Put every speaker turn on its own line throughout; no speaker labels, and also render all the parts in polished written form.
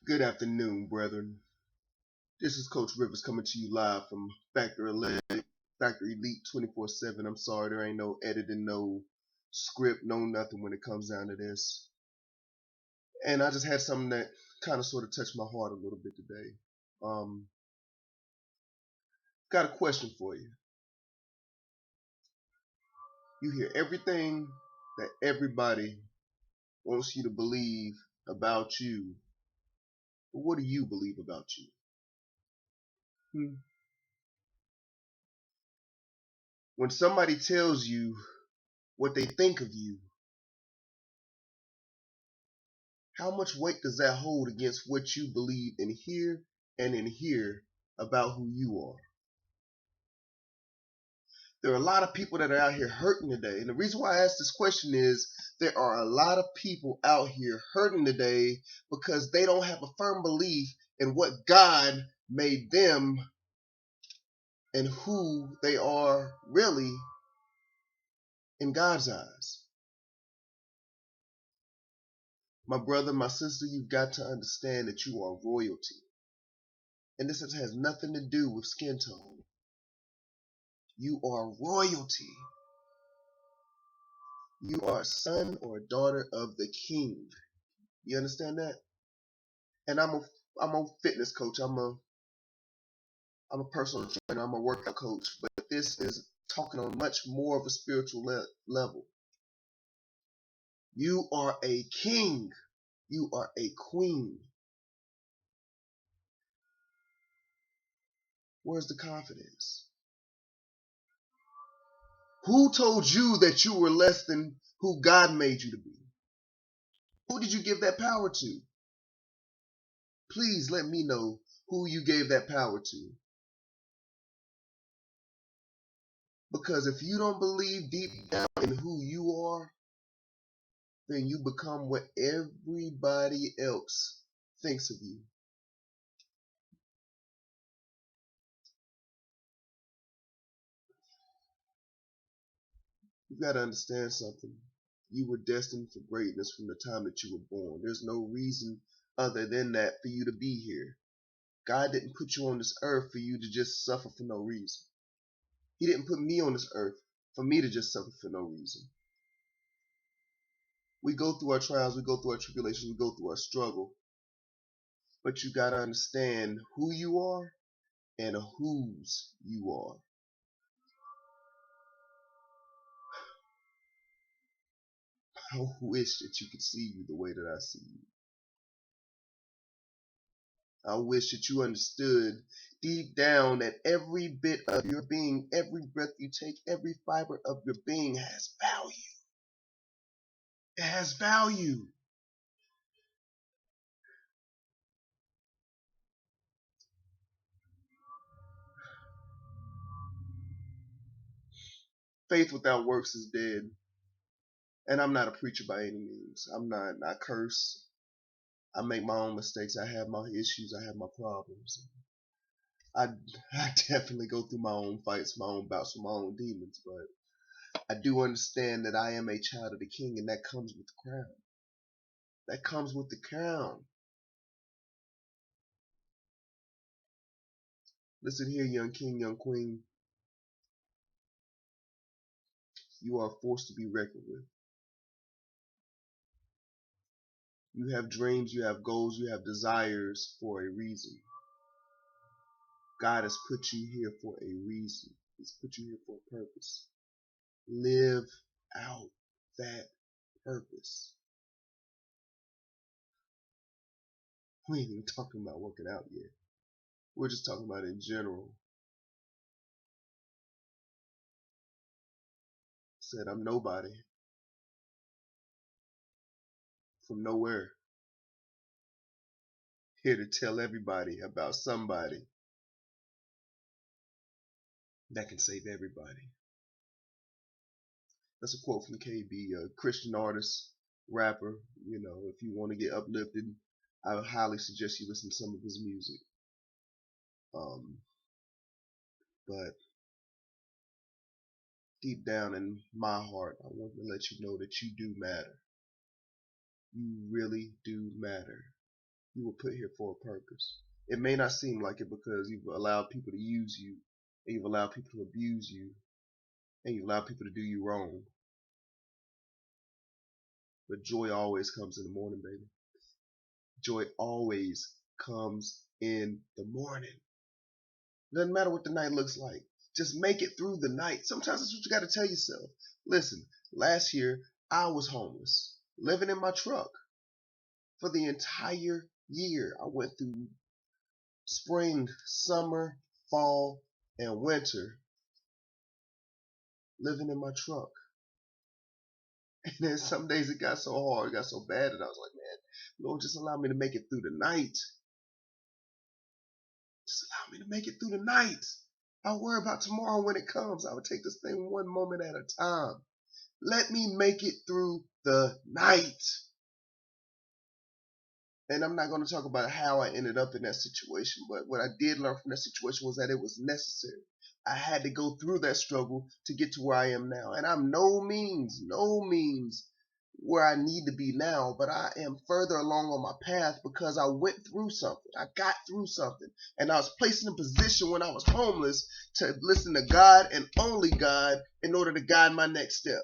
Good afternoon, brethren. This is Coach Rivers coming to you live from Factory Elite 24/7. I'm sorry, there ain't no editing, no script, no nothing when it comes down to this. And I just had something that kind of sort of touched my heart a little bit today. Got a question for you. You hear everything that everybody wants you to believe about you, but what do you believe about you? When somebody tells you what they think of you, how much weight does that hold against what you believe in here and in here about who you are? There are a lot of people that are out here hurting today. And the reason why I ask this question is there are a lot of people out here hurting today because they don't have a firm belief in what God made them and who they are really in God's eyes. My brother, my sister, you've got to understand that you are royalty. And this has nothing to do with skin tone. You are royalty. You are a son or a daughter of the King. You understand that? And I'm a fitness coach. I'm a personal trainer. I'm a workout coach. But this is talking on much more of a spiritual level. You are a king. You are a queen. Where's the confidence? Who told you that you were less than who God made you to be? Who did you give that power to? Please let me know who you gave that power to. Because if you don't believe deep down in who you are, then you become what everybody else thinks of you. You got to understand something. You were destined for greatness from the time that you were born. There's no reason other than that for you to be here. God didn't put you on this earth for you to just suffer for no reason. He didn't put me on this earth for me to just suffer for no reason. We go through our trials, we go through our tribulations, we go through our struggle. But you got to understand who you are and whose you are. I wish that you could see you the way that I see you. I wish that you understood deep down that every bit of your being, every breath you take, every fiber of your being has value. It has value. Faith without works is dead. And I'm not a preacher by any means. I'm not. I curse. I make my own mistakes. I have my issues. I have my problems. I definitely go through my own fights, my own bouts with my own demons. But I do understand that I am a child of the King, and that comes with the crown. That comes with the crown. Listen here, young king, young queen. You are a force to be reckoned with. You have dreams, you have goals, you have desires for a reason. God has put you here for a reason. He's put you here for a purpose. Live out that purpose. We ain't even talking about working out yet. We're just talking about in general. Said I'm nobody. From nowhere. Here to tell everybody about somebody that can save everybody. That's a quote from KB, a Christian artist, rapper. You know, if you want to get uplifted, I would highly suggest you listen to some of his music. But deep down in my heart, I want to let you know that you do matter. You really do matter. You were put here for a purpose. It may not seem like it because you've allowed people to use you, and you've allowed people to abuse you, and you've allowed people to do you wrong. But joy always comes in the morning, baby. Joy always comes in the morning. Doesn't matter what the night looks like. Just make it through the night. Sometimes that's what you got to tell yourself. Listen, last year I was homeless, living in my truck for the entire year. I went through spring, summer, fall, and winter living in my truck. And then some days it got so hard, it got so bad that I was like, man, Lord, just allow me to make it through the night. Just allow me to make it through the night. I'll worry about tomorrow when it comes. I would take this thing one moment at a time. Let me make it through the night. And I'm not going to talk about how I ended up in that situation, but what I did learn from that situation was that it was necessary. I had to go through that struggle to get to where I am now. And I'm no means where I need to be now, but I am further along on my path because I went through something. I got through something. And I was placed in a position when I was homeless to listen to God and only God in order to guide my next step.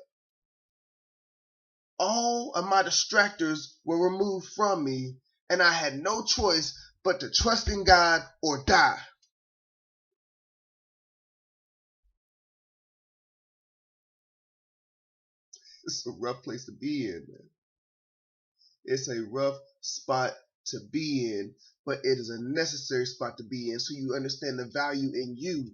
All of my distractors were removed from me, and I had no choice but to trust in God or die. It's a rough place to be in, man. It's a rough spot to be in, but it is a necessary spot to be in so you understand the value in you.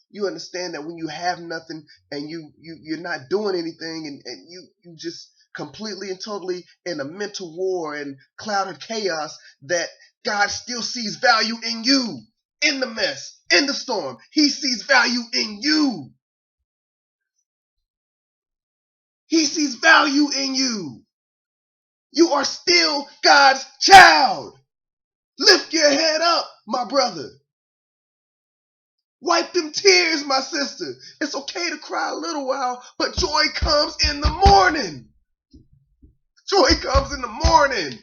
You understand that when you have nothing and you're not doing anything and you just completely and totally in a mental war and clouded chaos, that God still sees value in you, in the mess, in the storm. He sees value in you. He sees value in you. You are still God's child. Lift your head up, my brother. Wipe them tears, my sister. It's okay to cry a little while, but joy comes in the morning. Joy comes in the morning.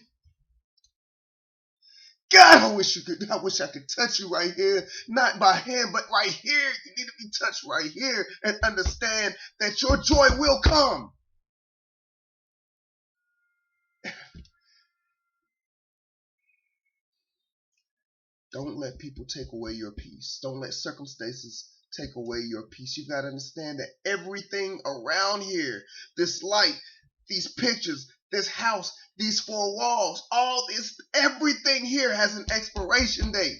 God, I wish I could touch you right here. Not by hand, but right here. You need to be touched right here and understand that your joy will come. Don't let people take away your peace. Don't let circumstances take away your peace. You got to understand that everything around here, this light, these pictures, this house, these four walls, all this, everything here has an expiration date.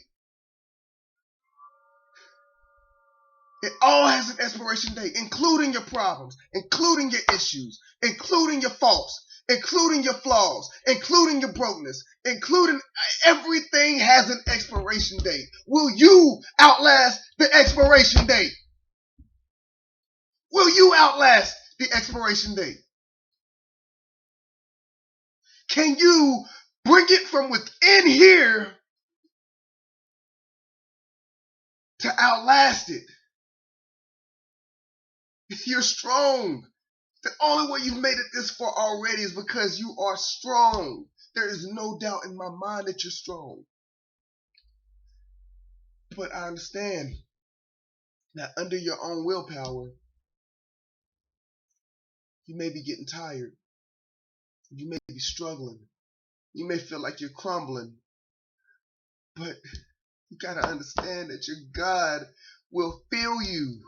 It all has an expiration date, including your problems, including your issues, including your faults, including your flaws, including your brokenness, including everything has an expiration date. Will you outlast the expiration date? Will you outlast the expiration date? Can you bring it from within here to outlast it? You're strong. The only way you've made it this far already is because you are strong. There is no doubt in my mind that you're strong. But I understand that under your own willpower, you may be getting tired. You may be struggling. You may feel like you're crumbling. But you got to understand that your God will fill you.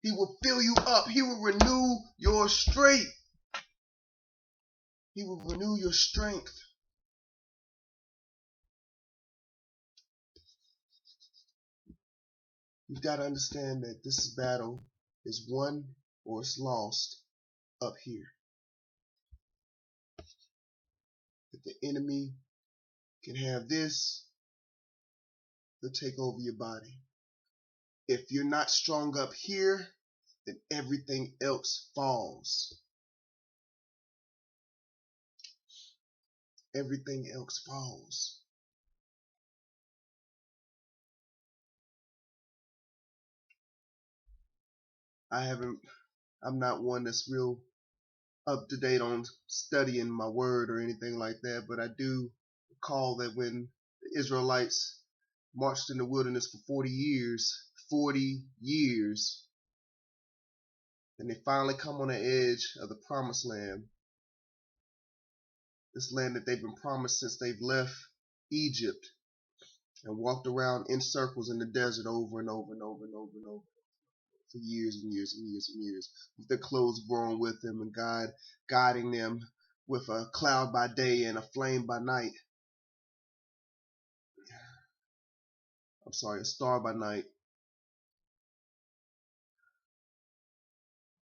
He will fill you up. He will renew your strength. He will renew your strength. You've got to understand that this battle is won or it's lost up here. If the enemy can have this, they'll take over your body. If you're not strong up here, then everything else falls. Everything else falls. I'm not one that's real up to date on studying my word or anything like that, but I do Recall that when the Israelites marched in the wilderness for 40 years, and they finally come on the edge of the promised land, this land that they've been promised since they've left Egypt and walked around in circles in the desert over and over and over and over and over for years and years and years and years, with their clothes growing with them and God guiding them with a cloud by day and a flame by night. A star by night.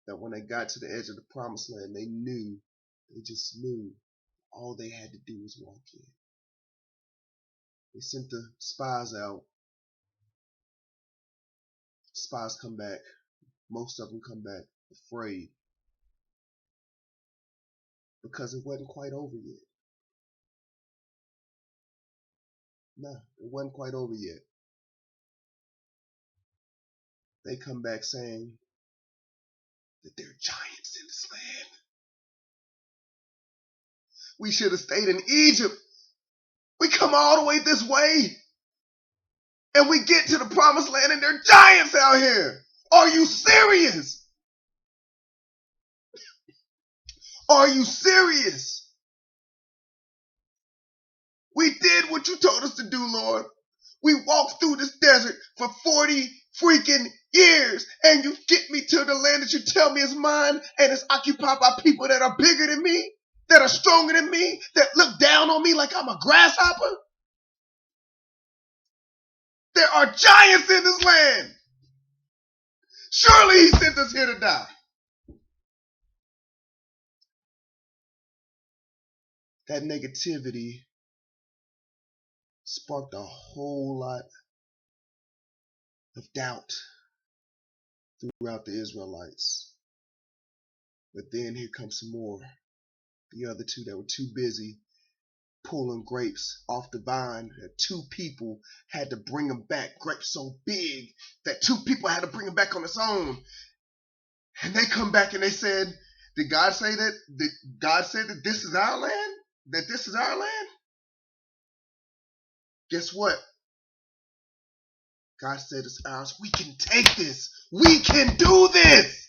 That when they got to the edge of the promised land, they just knew all they had to do was walk in. They sent the spies out. Spies come back. Most of them come back afraid because it wasn't quite over yet. No, it wasn't quite over yet. They come back saying that there are giants in this land. We should have stayed in Egypt. We come all the way this way, and we get to the promised land, and there are giants out here. Are you serious? Are you serious? We did what you told us to do, Lord. We walked through this desert for 40 freaking years, and you get me to the land that you tell me is mine, and it's occupied by people that are bigger than me, that are stronger than me, that look down on me like I'm a grasshopper. There are giants in this land. Surely he sent us here to die. That negativity sparked a whole lot of doubt throughout the Israelites. But then here comes some more. The other two that were too busy pulling grapes off the vine, that two people had to bring them back. Grapes so big that two people had to bring them back on its own. And they come back and they said, did God say that? Did God say that this is our land? That this is our land? Guess what? God said it's ours. We can take this. We can do this.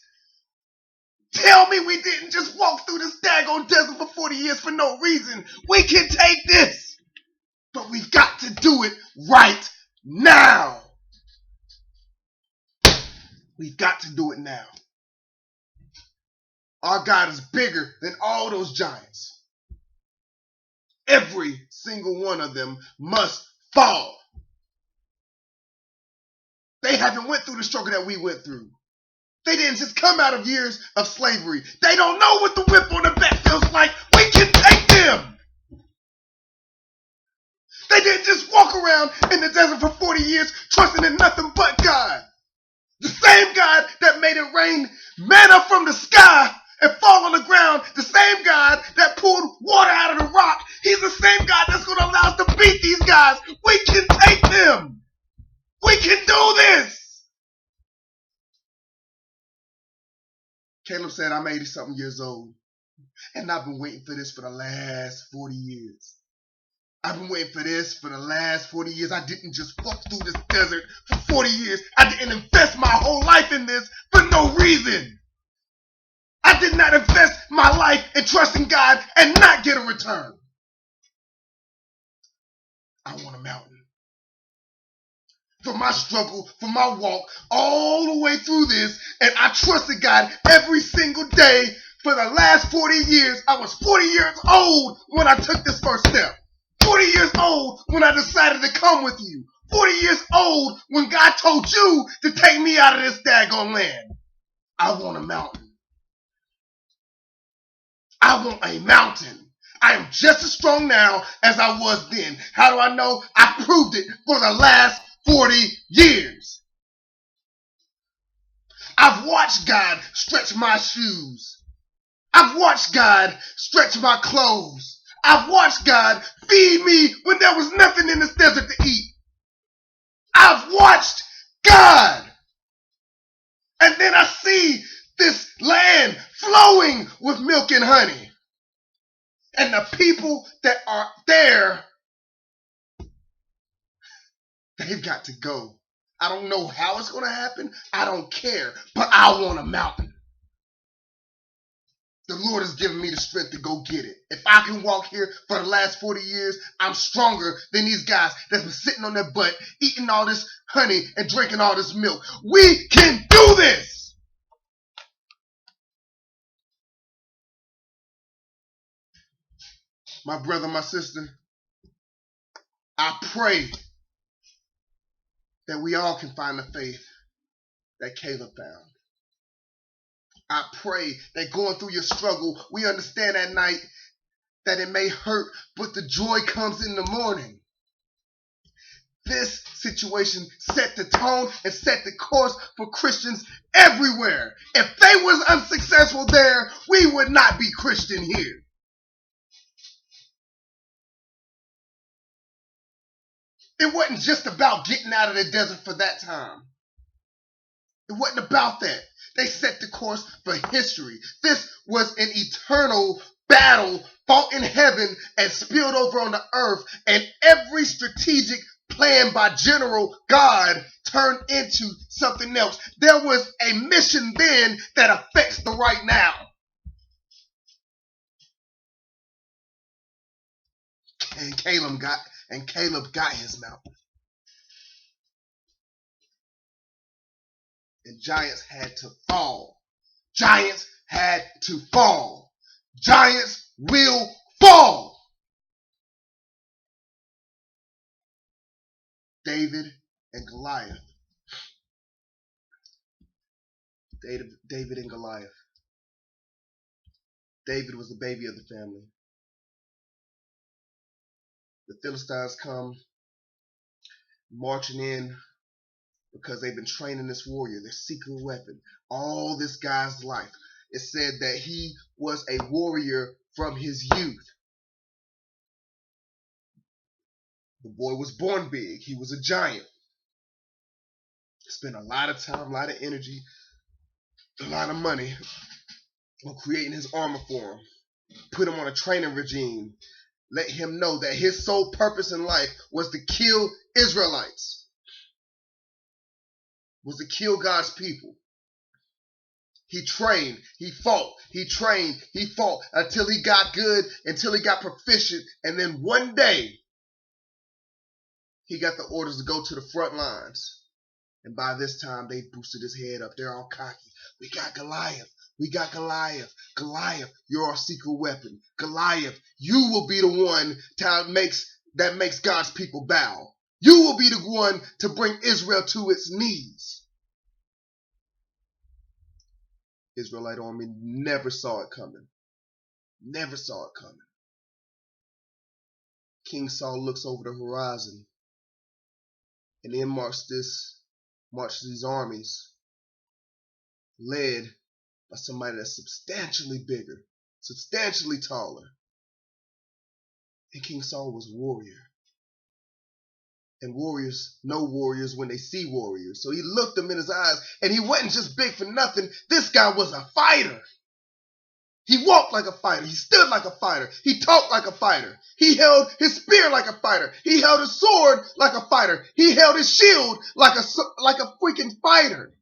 Tell me we didn't just walk through this daggone desert for 40 years for no reason. We can take this. But we've got to do it right now. We've got to do it now. Our God is bigger than all those giants. Every single one of them must fall. They haven't went through the struggle that we went through. They didn't just come out of years of slavery. They don't know what the whip on the back feels like. We can take them. They didn't just walk around in the desert for 40 years trusting in nothing but God. The same God that made it rain manna from the sky and fall on the ground, the same God that pulled water out of the rock, he's the same God that's going to allow us to beat these guys. We can take them. We can do this. Caleb said, I'm 80-something years old, and I've been waiting for this for the last 40 years. I've been waiting for this for the last 40 years. I didn't just walk through this desert for 40 years. I didn't invest my whole life in this for no reason. I did not invest my life in trusting God and not get a return. I want a mountain. For my struggle, for my walk, all the way through this, and I trusted God every single day for the last 40 years. I was 40 years old when I took this first step. 40 years old when I decided to come with you. 40 years old when God told you to take me out of this daggone land. I want a mountain. I want a mountain. I am just as strong now as I was then. How do I know? I proved it for the last 40 years. I've watched God stretch my shoes. I've watched God stretch my clothes. I've watched God feed me when there was nothing in this desert to eat. I've watched God. And then I see this land flowing with milk and honey. And the people that are there They've got to go. I don't know how it's going to happen. I don't care. But I want a mountain. The Lord has given me the strength to go get it. If I can walk here for the last 40 years, I'm stronger than these guys that's been sitting on their butt, eating all this honey and drinking all this milk. We can do this. My brother, my sister, I pray that we all can find the faith that Caleb found. I pray that going through your struggle, we understand at night that it may hurt, but the joy comes in the morning. This situation set the tone and set the course for Christians everywhere. If they was unsuccessful there, we would not be Christian here. It wasn't just about getting out of the desert for that time. It wasn't about that. They set the course for history. This was an eternal battle fought in heaven and spilled over on the earth, and every strategic plan by General God turned into something else. There was a mission then that affects the right now. And Caleb got his mountain. And giants had to fall. Giants had to fall. Giants will fall. David and Goliath. David and Goliath. David was the baby of the family. The Philistines come marching in because they've been training this warrior, this secret weapon, all this guy's life. It said that he was a warrior from his youth. The boy was born big. He was a giant. Spent a lot of time, a lot of energy, a lot of money on creating his armor for him. Put him on a training regime. Let him know that his sole purpose in life was to kill Israelites. Was to kill God's people. He trained, he fought, he trained, he fought until he got good, until he got proficient, and then one day he got the orders to go to the front lines. And by this time they boosted his head up. They're all cocky. We got Goliath. We got Goliath. Goliath, you're our secret weapon. Goliath, you will be the one that makes God's people bow. You will be the one to bring Israel to its knees. Israelite army never saw it coming. Never saw it coming. King Saul looks over the horizon, and then marched these armies, led by somebody that's substantially bigger, substantially taller. And King Saul was a warrior. And warriors know warriors when they see warriors. So he looked them in his eyes, and he wasn't just big for nothing. This guy was a fighter. He walked like a fighter. He stood like a fighter. He talked like a fighter. He held his spear like a fighter. He held his sword like a fighter. He held his shield like a freaking fighter.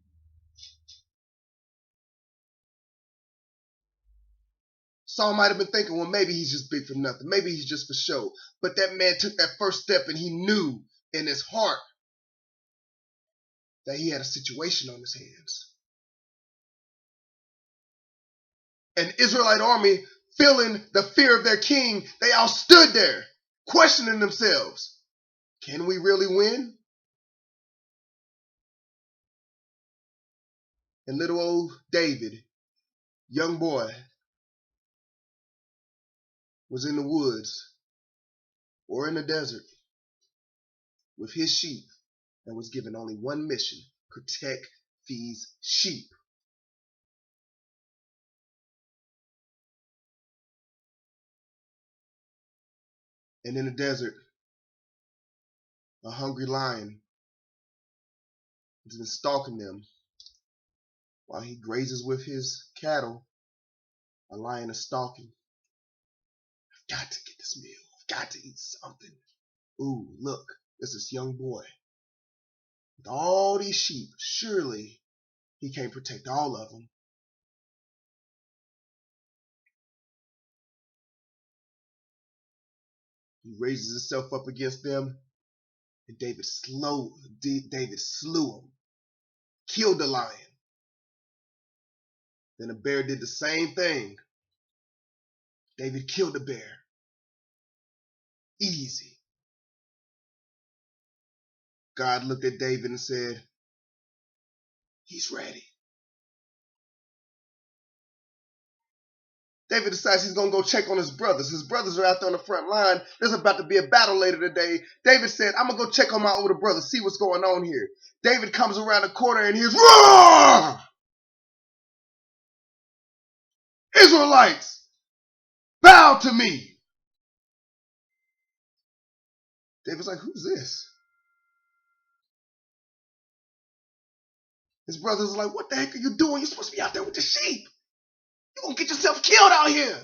Saul might have been thinking, well, maybe he's just big for nothing. Maybe he's just for show. But that man took that first step, and he knew in his heart that he had a situation on his hands. An Israelite army, feeling the fear of their king, they all stood there, questioning themselves. Can we really win? And little old David, young boy, was in the woods or in the desert with his sheep and was given only one mission: protect these sheep. And in the desert, a hungry lion has been stalking them. While he grazes with his cattle, a lion is stalking. I've got to get this meal. I've got to eat something. Ooh, look, there's this young boy. With all these sheep, surely he can't protect all of them. He raises himself up against them, and David slew him, killed the lion. Then the bear did the same thing. David killed the bear. Easy. God looked at David and said, he's ready. David decides he's going to go check on his brothers. His brothers are out there on the front line. There's about to be a battle later today. David said, I'm going to go check on my older brother, see what's going on here. David comes around the corner and hears, roar! Israelites, bow to me. David's like, who's this? His brothers are like, what the heck are you doing? You're supposed to be out there with the sheep. You're going to get yourself killed out here.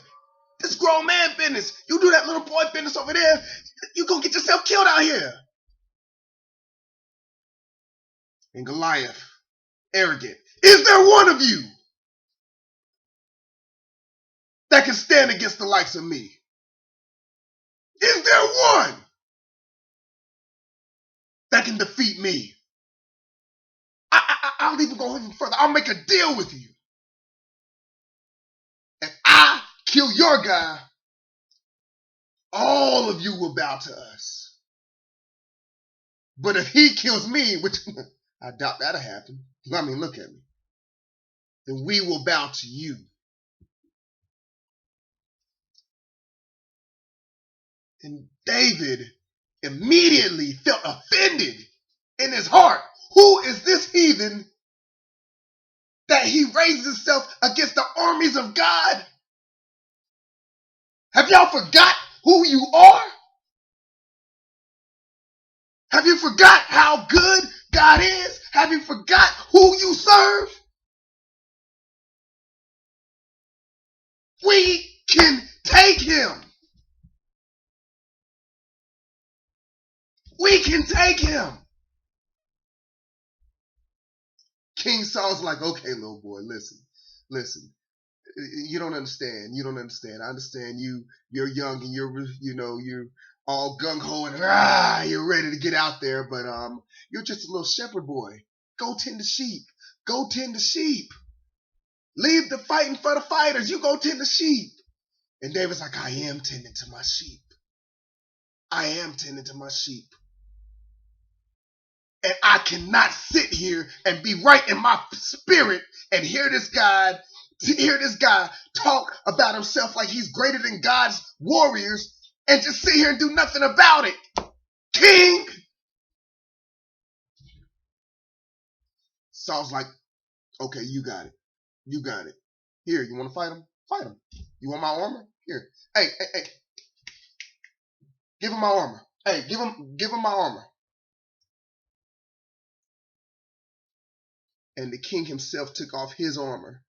This grown man business. You do that little boy business over there, you're going to get yourself killed out here. And Goliath, arrogant, is there one of you that can stand against the likes of me? Is there one that can defeat me? I'll even go even further. I'll make a deal with you. If I kill your guy, all of you will bow to us. But if he kills me, which I doubt that'll happen. I mean, look at me. Then we will bow to you. And David immediately felt offended in his heart. Who is this heathen that he raises himself against the armies of God? Have y'all forgot who you are? Have you forgot how good God is? Have you forgot who you serve? We can take him. We can take him. King Saul's like, okay, little boy, listen. You don't understand. I understand you're young and you're all gung-ho and you're ready to get out there, but you're just a little shepherd boy. Go tend the sheep. Go tend the sheep. Leave the fighting for the fighters. You go tend the sheep. And David's like, I am tending to my sheep. I am tending to my sheep. And I cannot sit here and be right in my spirit and hear this guy talk about himself like he's greater than God's warriors and just sit here and do nothing about it. King! Saul's like, okay, you got it. You got it. Here, you want to fight him? Fight him. You want my armor? Here. Hey. Give him my armor. Hey, give him my armor. And the king himself took off his armor.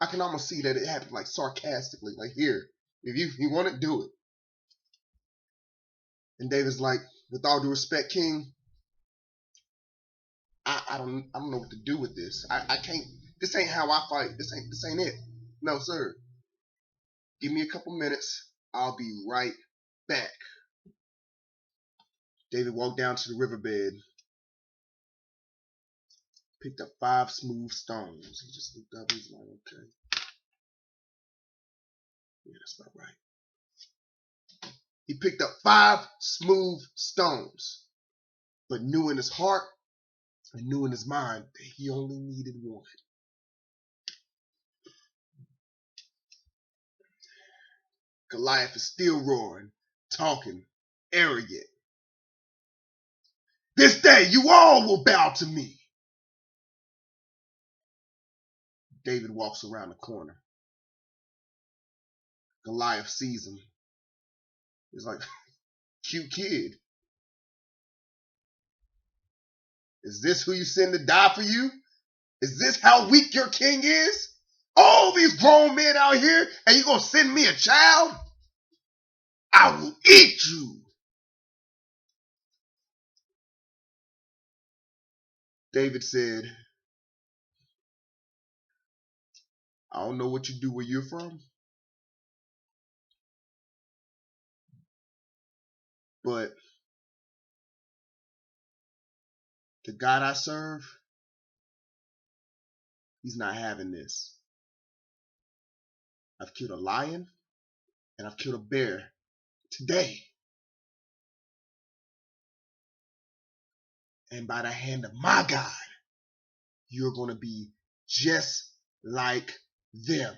I can almost see that it happened like sarcastically, like here, if you want it, do it. And David's like, with all due respect, King, I don't know what to do with this. I can't. This ain't how I fight. This ain't it. No, sir. Give me a couple minutes. I'll be right back. David walked down to the riverbed, picked up 5 smooth stones. He just looked up. He's like, okay, yeah, that's about right. He picked up 5 smooth stones, but knew in his heart and knew in his mind that he only needed 1. Goliath is still roaring, talking, arrogant. This day you all will bow to me. David walks around the corner. Goliath sees him. He's like, cute kid. Is this who you send to die for you? Is this how weak your king is? All these grown men out here, and you gonna send me a child? I will eat you. David said, I don't know what you do where you're from, but the God I serve, he's not having this. I've killed a lion and I've killed a bear today. And by the hand of my God, you're going to be just like them.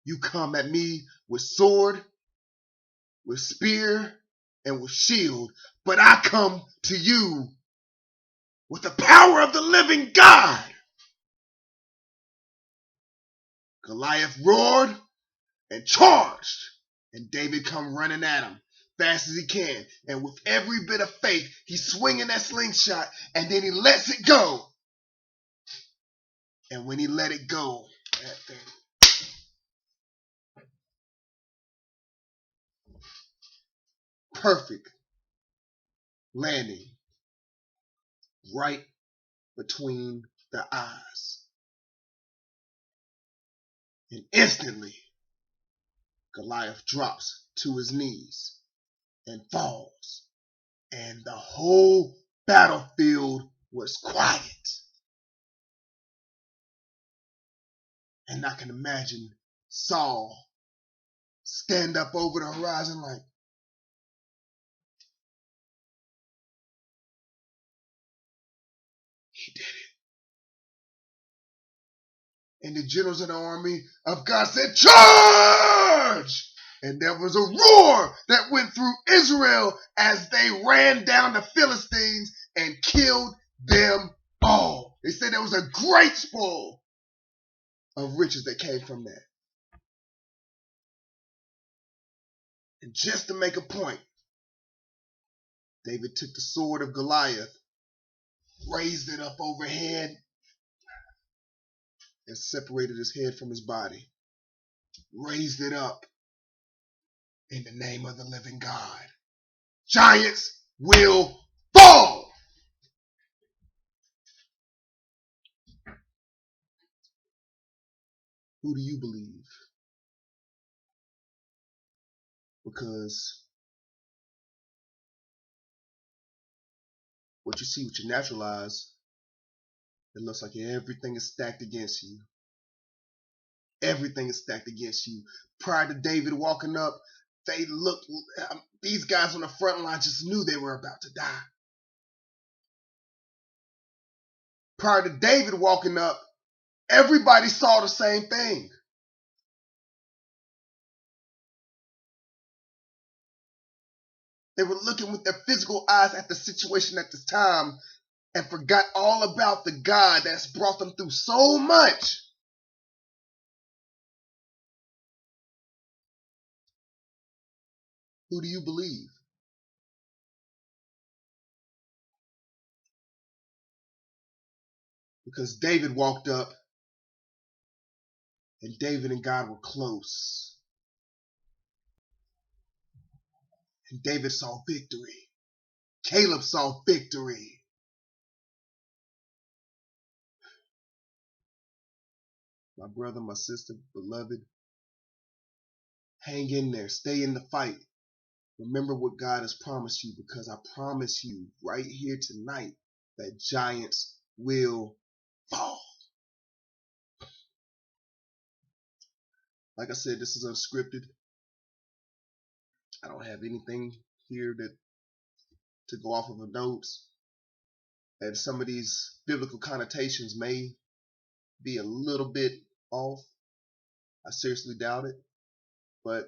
You come at me with sword, with spear, and with shield, but I come to you with the power of the living God. Goliath roared and charged, and David come running at him fast as he can, and with every bit of faith, he's swinging that slingshot, and then he lets it go. And when he let it go, that thing, perfect landing right between the eyes. And instantly, Goliath drops to his knees and falls. And the whole battlefield was quiet. And I can imagine Saul stand up over the horizon like, he did it. And the generals of the army of God said, charge! And there was a roar that went through Israel as they ran down the Philistines and killed them all. They said there was a great spoil of riches that came from that. And just to make a point, David took the sword of Goliath, raised it up overhead, and separated his head from his body. Raised it up in the name of the living God. Giants will fall. Who do you believe? Because what you see with your natural eyes, it looks like everything is stacked against you. Everything is stacked against you. Prior to David walking up, they looked, these guys on the front line just knew they were about to die. Prior to David walking up, everybody saw the same thing. They were looking with their physical eyes at the situation at this time and forgot all about the God that's brought them through so much. Who do you believe? Because David walked up and David and God were close. And David saw victory. Caleb saw victory. My brother, my sister, beloved, hang in there. Stay in the fight. Remember what God has promised you, because I promise you right here tonight that giants will fall. Like I said, this is unscripted. I don't have anything here to go off of the notes. And some of these biblical connotations may be a little bit off. I seriously doubt it. But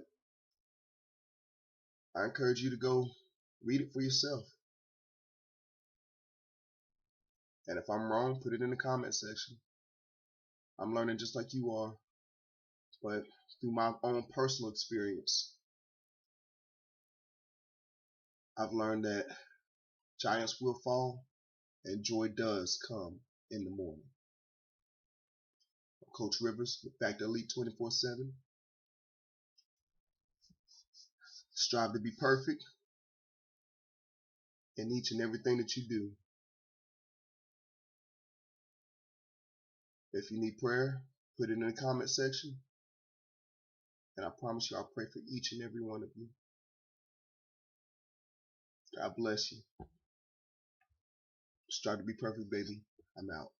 I encourage you to go read it for yourself. And if I'm wrong, put it in the comment section. I'm learning just like you are. But through my own personal experience, I've learned that giants will fall and joy does come in the morning. I'm Coach Rivers with Factor Elite 24/7. Strive to be perfect in each and everything that you do. If you need prayer, put it in the comment section, and I promise you I'll pray for each and every one of you. God bless you. Strive to be perfect, baby. I'm out.